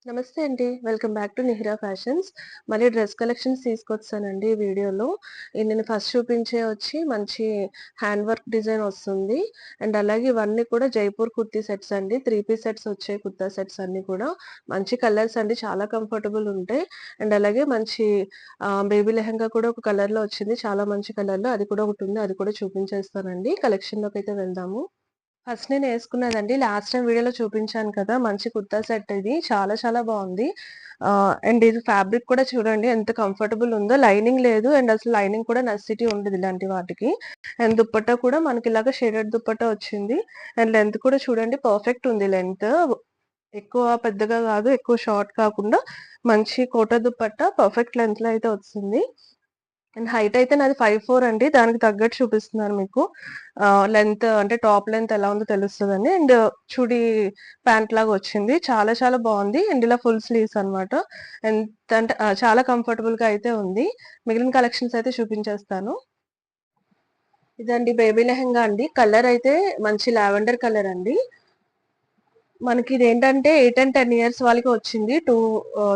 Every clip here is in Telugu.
నమస్తే అండి. Welcome back to Nihira fashions. మళ్ళీ డ్రెస్ కలెక్షన్స్ తీసుకొచ్చానండి ఈ వీడియోలో. నేను ఫస్ట్ చూపించే వచ్చి మంచి హ్యాండ్ వర్క్ డిజైన్ వస్తుంది. అండ్ అలాగే ఇవన్నీ కూడా జైపూర్ కుర్తీ సెట్స్ అండి. 3 పీస్ సెట్స్ వచ్చాయి కుర్తా సెట్స్ అన్నీ కూడా. మంచి కలర్స్ అండి. చాలా కంఫర్టబుల్ ఉంటాయి. అండ్ అలాగే మంచి బేబీ లెహెంగా కూడా ఒక కలర్‌లో వచ్చింది. చాలా మంచి కలర్‌లో. అది కూడా ఒకటుంది. అది కూడా చూపించేస్తానండి. కలెక్షన్‌లోకైతే వెళ్దాము. ఫస్ట్ నేనేసుకున్నదండి. లాస్ట్ టైమ్ వీడియోలో చూపించాను కదా! మంచి కుర్తా సెట్ ఇది. చాలా చాలా బావుంది. అండ్ ఇది ఫ్యాబ్రిక్ కూడా చూడండి ఎంత కంఫర్టబుల్ ఉందో. లైనింగ్ లేదు. అండ్ అసలు లైనింగ్ కూడా నెసెసిటీ ఉండదు ఇలాంటి వాటికి. అండ్ దుపట్టా కూడా మనకిలాగా షేడెడ్ దుపట్టా వచ్చింది. అండ్ లెంత్ కూడా చూడండి పర్ఫెక్ట్ ఉంది లెంత్. ఎక్కువ పెద్దగా గాదు. ఎక్కువ షార్ట్ కాకుండా మంచి కోట దుపట్టా పర్ఫెక్ట్ లెంగ్త్‌లో అయితే వచ్చింది. అండ్ హైట్ అయితే నాది 5'4" అండి. దానికి తగ్గట్టు చూపిస్తున్నాను మీకు. లెంత్ అంటే టాప్ లెంత్ ఎలా ఉందో తెలుస్తదని. అండ్ చుడీ ప్యాంట్ లాగా వచ్చింది. చాలా చాలా బావుంది. అండ్ ఇలా ఫుల్ స్లీవ్స్ అన్నమాట. ఎంతంటే చాలా కంఫర్టబుల్‌గా అయితే ఉంది. మిగిలిన కలెక్షన్స్ అయితే చూపించేస్తాను. ఇదండి బేబీ లెహెంగా అండి. కలర్ అయితే మంచి లావెండర్ కలర్ అండి. మనకి ఇదేంటంటే 8 అండ్ 10 ఇయర్స్ వాళ్ళకి వచ్చింది. 2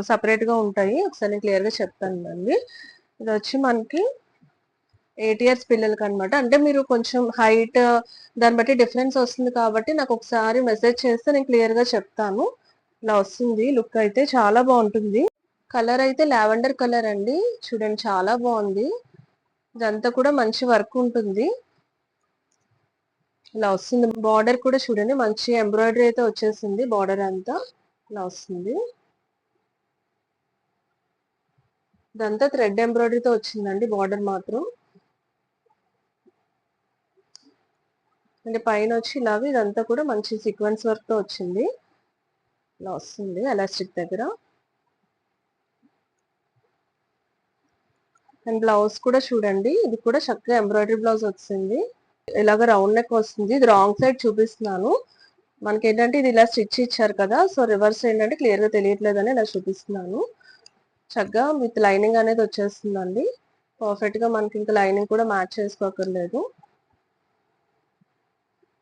సెపరేట్‌గా ఉంటాయి. ఒకసారి నేను క్లియర్‌గా చెప్తానండి. ఇదొచ్చి మనకి 8 ఇయర్స్ పిల్లలకనమాట. అంటే మీరు కొంచెం హైట్ దాన్ని బట్టి డిఫరెన్స్ వస్తుంది కాబట్టి నాకొకసారి మెసేజ్ చేస్తే నేను క్లియర్‌గా చెప్తాను. ఇలా వస్తుంది లుక్ అయితే చాలా బావుంటుంది. కలర్ అయితే లావెండర్ కలర్ అండి. చూడండి చాలా బావుంది. ఇదంతా కూడా మంచి వర్క్ ఉంటుంది. ఇలా వస్తుంది. బార్డర్ కూడా చూడండి మంచి ఎంబ్రాయిడరీ అయితే వచ్చేసింది బార్డర్ అంతా. ఇలా వస్తుంది. ఇదంతా థ్రెడ్ ఎంబ్రాయిడరీతో వచ్చిందండి బార్డర్ మాత్రం. అంటే పైనొచ్చి ఇలాగ ఇదంతా కూడా మంచి సీక్వెన్స్ వర్క్‌తో వచ్చింది. ఇలా వస్తుంది ఎలాస్టిక్ దగ్గర. అండ్ బ్లౌజ్ కూడా చూడండి. ఇది కూడా చక్కగా ఎంబ్రాయిడరీ బ్లౌజ్ వచ్చింది. ఇలాగ రౌండ్ నెక్ వస్తుంది. ఇది రాంగ్ సైడ్ చూపిస్తున్నాను. మనకేంటంటే ఇది ఇలా స్టిచ్ ఇచ్చారు కదా! సో, రివర్స్ ఏంటంటే క్లియర్‌గా తెలియట్లేదని ఇలా చూపిస్తున్నాను. చక్కగా విత్ లైనింగ్ అనేది వచ్చేస్తుందండి. పర్ఫెక్ట్‌గా మనకి ఇంకా లైనింగ్ కూడా మ్యాచ్ చేసుకోక్కర్లేదు.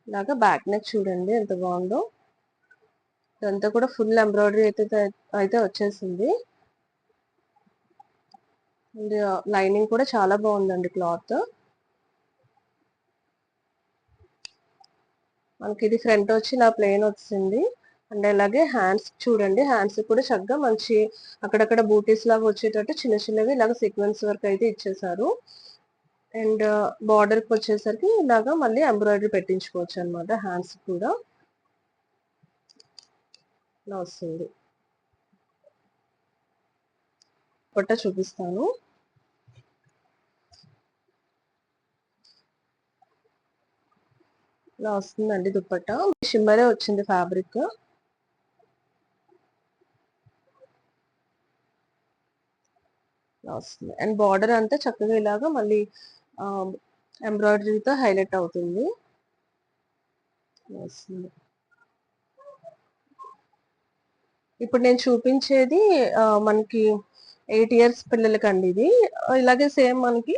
ఇలాగా బ్యాక్ నెక్ చూడండి ఎంత బావుందో. ఇదంతా కూడా ఫుల్ ఎంబ్రాయిడరీ అయితే వచ్చేసింది. అండ్ లైనింగ్ కూడా చాలా బావుందండి క్లాత్. మనకి ఇది ఫ్రంట్ వచ్చి ఇలా ప్లెయిన్ వచ్చింది. అండ్ అలాగే హ్యాండ్స్ చూడండి. హ్యాండ్స్ కూడా చక్కగా మంచి అక్కడక్కడ బూటీస్ లాగా వచ్చేటట్టు చిన్న చిన్నవి ఇలాగ సీక్వెన్స్ వర్క్ అయితే ఇచ్చేసారు. అండ్ బార్డర్‌కి వచ్చేసరికి ఇలాగా మళ్ళీ ఎంబ్రాయిడరీ పెట్టించుకోవచ్చు అన్నమాట హ్యాండ్స్ కూడా. ఇలా వస్తుంది. దుపట్టా చూపిస్తాను. ఇలా వస్తుందండి దుపట్టా. షిమ్మరే వచ్చింది ఫ్యాబ్రిక్. ఇలా వస్తుంది. అండ్ బార్డర్ అంతా చక్కగా ఇలాగా మళ్ళీ ఆహ్, ఎంబ్రాయిడరీతో హైలైట్ అవుతుంది. ఇలా వస్తుంది. ఇప్పుడు నేను చూపించేది మనకి 8 ఇయర్స్ పిల్లలకండి ఇది. ఇలాగే సేమ్ మనకి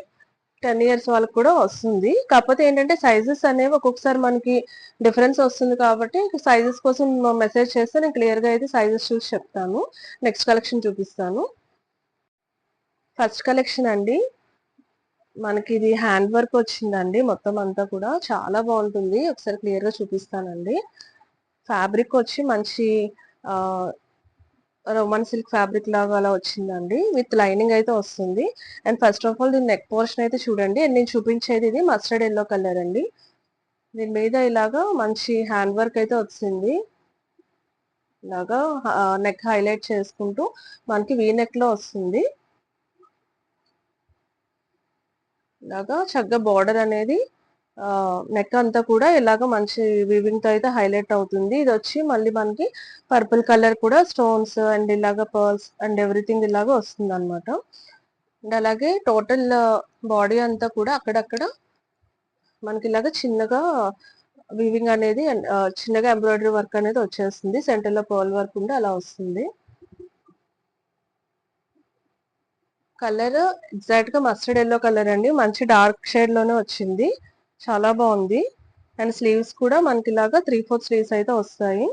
10 ఇయర్స్ వాళ్ళకి కూడా వస్తుంది. కాకపోతే ఏంటంటే సైజెస్ అనేవి ఒక్కొక్కసారి మనకి డిఫరెన్స్ వస్తుంది కాబట్టి సైజెస్ కోసం మెసేజ్ చేస్తే నేను క్లియర్‌గా అయితే సైజెస్ చూసి చెప్తాను. నెక్స్ట్ కలెక్షన్ చూపిస్తాను. ఫస్ట్ కలెక్షన్ అండి. మనకిది హ్యాండ్ వర్క్ వచ్చిందండి మొత్తం అంతా కూడా. చాలా బావుంటుంది. ఒకసారి క్లియర్‌గా చూపిస్తానండి. ఫ్యాబ్రిక్ వచ్చి మంచి ఆహ్, రోమన్ సిల్క్ ఫ్యాబ్రిక్ లాగా అలా వచ్చిందండి. విత్ లైనింగ్ అయితే వస్తుంది. అండ్ ఫస్ట్ ఆఫ్ ఆల్ దీని నెక్ పోర్షన్ అయితే చూడండి. అండ్ నేను చూపించేది ఇది మస్టర్డ్ యెల్లో కలర్ అండి. దీని మీద ఇలాగా మంచి హ్యాండ్ వర్క్ అయితే వచ్చింది. ఇలాగా నెక్ హైలైట్ చేసుకుంటూ మనకి వీ నెక్‌లో వస్తుంది. ఇలాగా చక్కగా బార్డర్ అనేది నెక్ అంతా కూడా ఇలాగ మంచి వీవింగ్‌తో అయితే హైలైట్ అవుతుంది. ఇదొచ్చి మళ్ళీ మనకి పర్పుల్ కలర్ కూడా స్టోన్స్ అండ్ ఇలాగ పర్ల్స్ అండ్ ఎవ్రీథింగ్ ఇలాగ వస్తుందన్నమాట. అండ్ అలాగే టోటల్ బాడీ అంతా కూడా అక్కడక్కడ మనకిలాగ చిన్నగా వీవింగ్ అనేది అండ్ చిన్నగా ఎంబ్రాయిడరీ వర్క్ అనేది వచ్చేస్తుంది. సెంటర్‌లో పర్ల్ వర్క్ ఉండి అలా వస్తుంది. కలర్ ఎగ్జాక్ట్‌గా మస్టర్డ్ యెల్లో కలర్ అండి. మంచి డార్క్ షేడ్ లోనే వచ్చింది. చాలా బావుంది. అండ్ స్లీవ్స్ కూడా మనకిలాగా 3/4 స్లీవ్స్ అయితే వస్తాయి.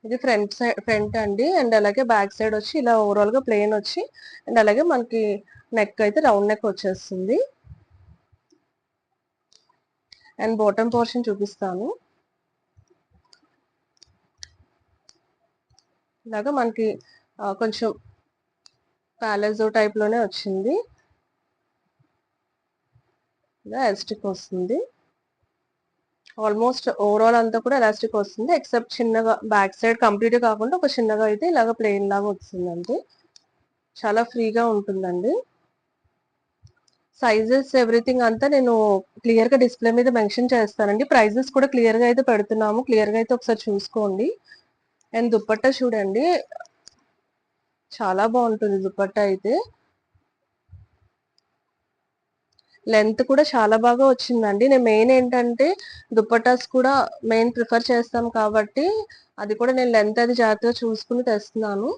ఇది ఫ్రంట్ అండి. అండ్ అలాగే బ్యాక్ సైడ్ వచ్చి ఇలా ఓవరాల్ గా ప్లెయిన్ వచ్చి అండ్ అలాగే మనకి నెక్ అయితే రౌండ్ నెక్ వచ్చేస్తుంది. అండ్ బాటమ్ పోర్షన్ చూపిస్తాను. ఇలాగా మనకి కొంచెం ప్యాలెజో టైప్ లోనే వచ్చింది. ఇలా ఎలాస్టిక్ వస్తుంది. ఆల్మోస్ట్ ఓవరాల్ అంతా కూడా ఎలాస్టిక్ వస్తుంది. ఎక్సెప్ట్ చిన్నగా బ్యాక్ సైడ్ కంప్లీట్ కాకుండా ఒక చిన్నగా అయితే ఇలాగ ప్లెయిన్ లాగా వస్తుంది అంతే. చాలా ఫ్రీగా ఉంటుందండి. సైజెస్ ఎవ్రీథింగ్ అంతా నేను క్లియర్ గా డిస్ప్లే మీద మెన్షన్ చేస్తానండి. ప్రైజెస్ కూడా క్లియర్ గా అయితే పెడుతున్నాము. క్లియర్ గా అయితే ఒకసారి చూసుకోండి. అండ్ దుపట్టా చూడండి, చాలా బాగుంటుంది దుపట్టా అయితే. లెంత్ కూడా చాలా బాగా వచ్చిందండి. నేను మెయిన్ ఏంటంటే దుపట్టాస్ కూడా మెయిన్ ప్రిఫర్ చేస్తాం కాబట్టి అది కూడా నేను లెంత్ అది జాగ్రత్తగా చూసుకుని తెస్తున్నాను.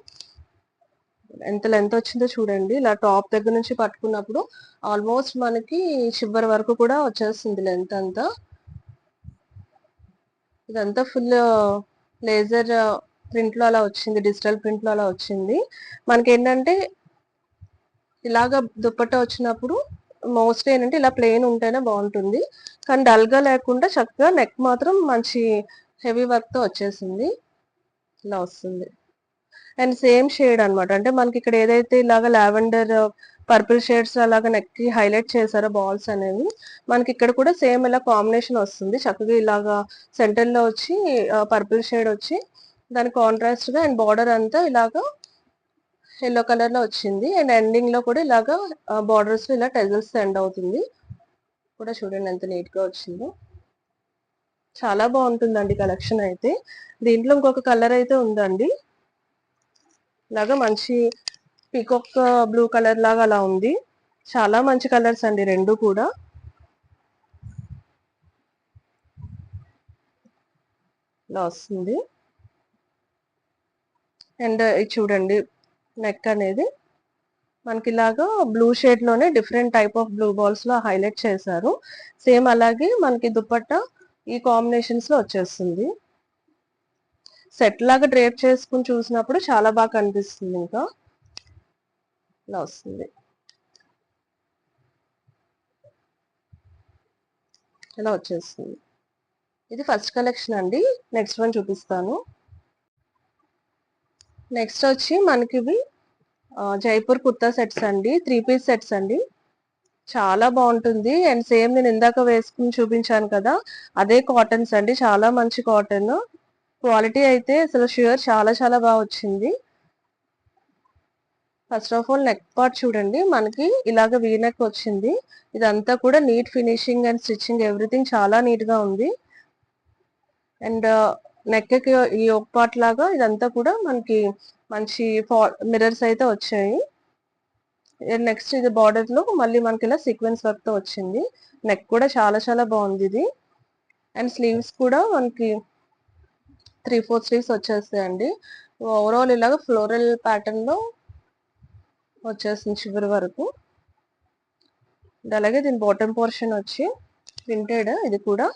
ఎంత లెంత్ వచ్చిందో చూడండి. ఇలా టాప్ దగ్గర నుంచి పట్టుకున్నప్పుడు ఆల్మోస్ట్ మనకి చివరి వరకు కూడా వచ్చేస్తుంది లెంత్ అంతా. ఇదంతా ఫుల్ లేజర్ ప్రింట్ లో అలా వచ్చింది, డిజిటల్ ప్రింట్ లో అలా వచ్చింది. మనకి ఏంటంటే ఇలాగ దుపట్టా వచ్చినప్పుడు మోస్ట్లీ ఏంటంటే ఇలా ప్లెయిన్ ఉంటేనే బాగుంటుంది. కానీ డల్ గా లేకుండా చక్కగా నెక్ మాత్రం మంచి హెవీ వర్క్ తో వచ్చేసింది. ఇలా వస్తుంది. అండ్ సేమ్ షేడ్ అనమాట. అంటే మనకి ఇక్కడ ఏదైతే ఇలాగ లావెండర్ పర్పుల్ షేడ్స్ అలాగా నెక్ కి హైలైట్ చేశారో బాల్స్ అనేవి, మనకి ఇక్కడ కూడా సేమ్ ఇలా కాంబినేషన్ వస్తుంది. చక్కగా ఇలాగా సెంటర్ లో వచ్చి పర్పుల్ షేడ్ వచ్చి దాని కాంట్రాస్ట్ గా అండ్ బార్డర్ అంతా ఇలాగా ఎల్లో కలర్ లో వచ్చింది. అండ్ ఎండింగ్ లో కూడా ఇలాగా బార్డర్స్ లో ఇలా టెజల్స్ ఎండ్ అవుతుంది. కూడా చూడండి ఎంత నీట్ గా వచ్చిందో. చాలా బాగుంటుందండి కలెక్షన్ అయితే. దీంట్లో ఇంకొక కలర్ అయితే ఉందండి. ఇలాగా మంచి పీకాక్ బ్లూ కలర్ లాగా అలా ఉంది. చాలా మంచి కలర్స్ అండి రెండు కూడా. ఇలా వస్తుంది. అండ్ ఇది చూడండి, నెక్ అనేది మనకి ఇలాగా బ్లూ షేడ్ లోనే different type of blue balls లో హైలైట్ చేశారు. సేమ్ అలాగే మనకి దుపట్టా ఈ కాంబినేషన్స్ లో వచ్చేస్తుంది. సెట్ లాగా డ్రేప్ చేసుకుని చూసినప్పుడు చాలా బాగా కనిపిస్తుంది. ఇంకా ఇలా వస్తుంది. ఇలా వచ్చేస్తుంది. ఇది ఫస్ట్ కలెక్షన్ అండి. నెక్స్ట్ వన్ చూపిస్తాను. నెక్స్ట్ వచ్చి మనకి ఇవి జైపూర్ కుర్తా సెట్స్ అండి. 3 పీస్ సెట్స్ అండి. చాలా బాగుంటుంది. అండ్ సేమ్ నేను ఇందాక వేసుకుని చూపించాను కదా, అదే కాటన్స్ అండి. చాలా మంచి కాటన్ క్వాలిటీ అయితే అసలు ష్యూర్ చాలా చాలా బాగా వచ్చింది. First of all neck part చూడండి, మనకి ఇలాగ వీ నెక్ వచ్చింది. ఇదంతా కూడా neat finishing and stitching everything చాలా నీట్ గా ఉంది. అండ్ నెక్ కి ఈ ఒక పార్ట్ లాగా ఇదంతా కూడా మనకి మంచి మిర్రర్స్ అయితే వచ్చాయి. నెక్స్ట్ ఇది బార్డర్ లో మళ్ళీ మనకి ఇలా సీక్వెన్స్ వర్క్ తో వచ్చింది. నెక్ కూడా చాలా చాలా బాగుంది ఇది. అండ్ స్లీవ్స్ కూడా మనకి 3/4 స్లీవ్స్ వచ్చేస్తాయండి. ఓవరాల్ ఇలాగ ఫ్లోరల్ ప్యాటర్న్ లో వచ్చేస్తుంది చివరి వరకు. అలాగే దీని బాటమ్ పోర్షన్ వచ్చి ప్రింటెడ్, ఇది కూడా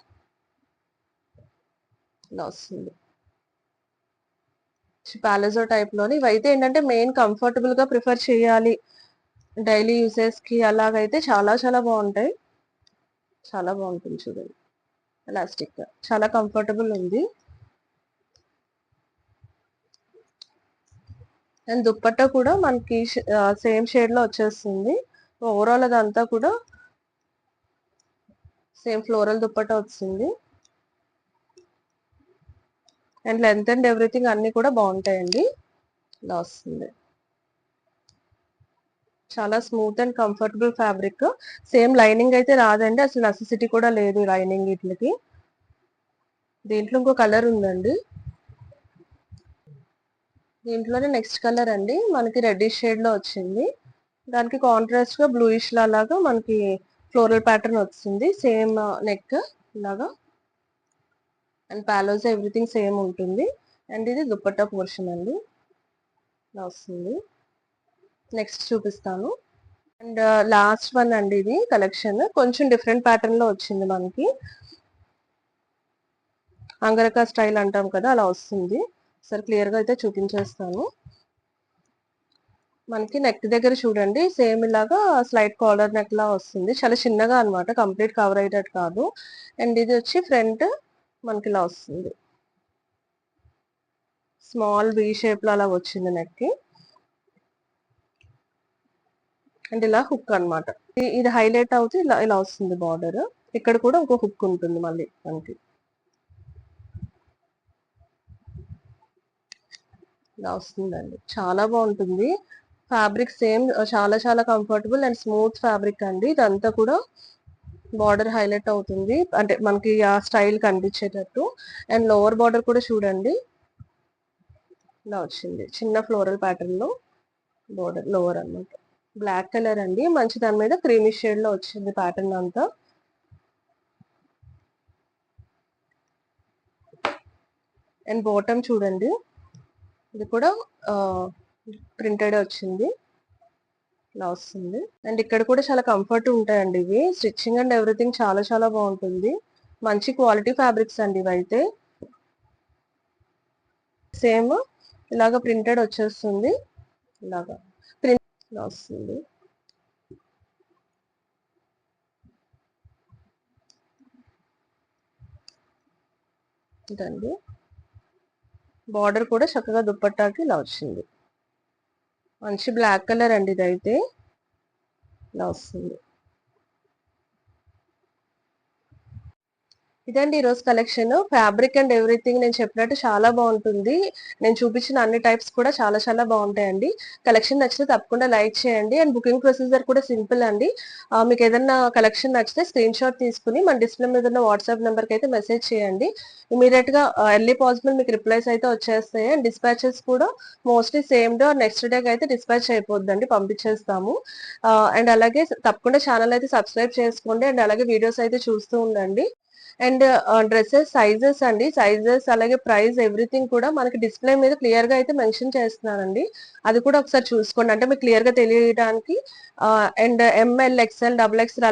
ఇలా వస్తుంది. పాలజో టైప్ లోని ఇవైతే ఏంటంటే మెయిన్ కంఫర్టబుల్ గా ప్రిఫర్ చేయాలి డైలీ యూసెస్ కి, అలాగైతే చాలా చాలా బాగుంటాయి. చాలా బాగుంటుంది చూడండి. ఎలాస్టిక్ చాలా కంఫర్టబుల్ ఉంది. అండ్ దుప్పట్టా కూడా మనకి సేమ్ షేడ్ లో వచ్చేస్తుంది. ఓవరాల్ అదంతా కూడా సేమ్ ఫ్లోరల్ దుప్పట్టా వచ్చింది. అండ్ లెంత్ అండ్ ఎవ్రీథింగ్ అన్ని కూడా బాగుంటాయండి. ఇలా వస్తుంది. చాలా smooth and comfortable fabric. Same lining అయితే రాదండి, అసలు నెసెసిటీ కూడా లేదు లైనింగ్ వీటికి. దీంట్లో ఇంకో కలర్ ఉందండి. దీంట్లోనే నెక్స్ట్ కలర్ అండి, మనకి రెడ్డిష్ షేడ్ లో వచ్చింది. దానికి కాంట్రాస్ట్ గా బ్లూయిష్ లాగా మనకి ఫ్లోరల్ ప్యాటర్న్ వచ్చింది. సేమ్ నెక్ లాగా అండ్ పాలోస్ ఎవ్రీథింగ్ సేమ్ ఉంటుంది. అండ్ ఇది దుపట్టా పోర్షన్ అండి. ఇలా వస్తుంది. నెక్స్ట్ చూపిస్తాను. అండ్ లాస్ట్ వన్ అండి, ఇది కలెక్షన్ కొంచెం డిఫరెంట్ ప్యాటర్న్ లో వచ్చింది. మనకి అంగరకా స్టైల్ అంటాం కదా, అలా వస్తుంది. ఒకసారి క్లియర్ గా అయితే చూపించేస్తాను. మనకి నెక్ దగ్గర చూడండి సేమ్ ఇలాగా స్లైట్ కాలర్ నెక్ లా వస్తుంది. చాలా చిన్నగా అన్నమాట, కంప్లీట్ కవర్ అయ్యేటట్టు కాదు. అండ్ ఇది వచ్చి ఫ్రంట్ మనకి ఇలా వస్తుంది, స్మాల్ వి షేప్ లో అలా వచ్చింది నెక్ కి. అండ్ ఇలా హుక్ అన్నమాట, ఇది హైలైట్ అవుతూ ఇలా ఇలా వస్తుంది బార్డర్. ఇక్కడ కూడా ఇంకో హుక్ ఉంటుంది మళ్ళీ మనకి, ఇలా వస్తుందండి. చాలా బాగుంటుంది ఫ్యాబ్రిక్, సేమ్ చాలా చాలా కంఫర్టబుల్ అండ్ స్మూత్ ఫ్యాబ్రిక్ అండి. ఇదంతా కూడా బార్డర్ హైలైట్ అవుతుంది, అంటే మనకి ఆ స్టైల్ కనిపించేటట్టు. అండ్ లోవర్ బార్డర్ కూడా చూడండి ఇలా వచ్చింది, చిన్న ఫ్లోరల్ ప్యాటర్న్ లో బార్డర్ లోవర్ అన్నమాట. బ్లాక్ కలర్ అండి, మంచి దాని మీద క్రీమీ షేడ్ లో వచ్చింది ప్యాటర్న్ అంతా. అండ్ బాటమ్ చూడండి, ఇది కూడా ప్రింటెడ్ వచ్చింది, ఇలా వస్తుంది. అండ్ ఇక్కడ కూడా చాలా కంఫర్ట్ ఉంటాయండి ఇవి, స్టిచ్చింగ్ అండ్ ఎవ్రీథింగ్ చాలా చాలా బాగుంటుంది. మంచి క్వాలిటీ ఫ్యాబ్రిక్స్ అండి ఇవైతే. సేమ్ ఇలాగ ప్రింటెడ్ వచ్చేస్తుంది, ఇలాగా ప్రింట్ వస్తుంది. ఇదండి బార్డర్ కూడా చక్కగా దుప్పట్టాకి ఇలా వచ్చింది. మంచి బ్లాక్ కలర్ అండి ఇదైతే, ఇలా వస్తుంది. ఇదండి ఈరోజు కలెక్షన్. ఫ్యాబ్రిక్ అండ్ ఎవ్రీథింగ్ నేను చెప్పినట్టు చాలా బాగుంటుంది. నేను చూపించిన అన్ని టైప్స్ కూడా చాలా చాలా బాగుంటాయండి. కలెక్షన్ నచ్చితే తప్పకుండా లైక్ చేయండి. అండ్ బుకింగ్ ప్రొసీజర్ కూడా సింపుల్ అండి. మీకు ఏదన్నా కలెక్షన్ నచ్చితే స్క్రీన్ షాట్ తీసుకుని మన డిస్ప్లే మీద ఉన్న వాట్సాప్ నెంబర్కి అయితే మెసేజ్ చేయండి. ఇమీడియట్ గా ఎర్లీ పాసిబుల్ మీకు రిప్లైస్ అయితే వచ్చేస్తాయి. అండ్ డిస్పాచెస్ కూడా mostly same day or next డేకి అయితే డిస్పాచ్ అయిపోద్దండి, పంపించేస్తాము. అండ్ అలాగే తప్పకుండా ఛానల్ అయితే సబ్స్క్రైబ్ చేసుకోండి. అండ్ అలాగే వీడియోస్ అయితే చూస్తూ ఉండండి. అండ్ డ్రెస్సెస్ సైజెస్ అండి, సైజెస్ అలాగే ప్రైస్ ఎవ్రీథింగ్ కూడా మనకి డిస్ప్లే మీద క్లియర్ గా అయితే మెన్షన్ చేస్తున్నానండి. అది కూడా ఒకసారి చూసుకోండి, అంటే మీకు క్లియర్ గా తెలియడానికి. And M L XL double XL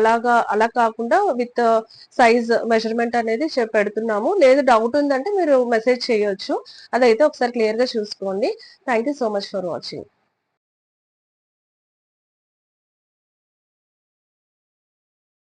అలా కాకుండా విత్ సైజ్ మెజర్మెంట్ అనేది పెడుతున్నాము. లేదు డౌట్ ఉందంటే మీరు మెసేజ్ చేయొచ్చు, అదైతే ఒకసారి క్లియర్ గా చూసుకోండి. Thank so much for watching.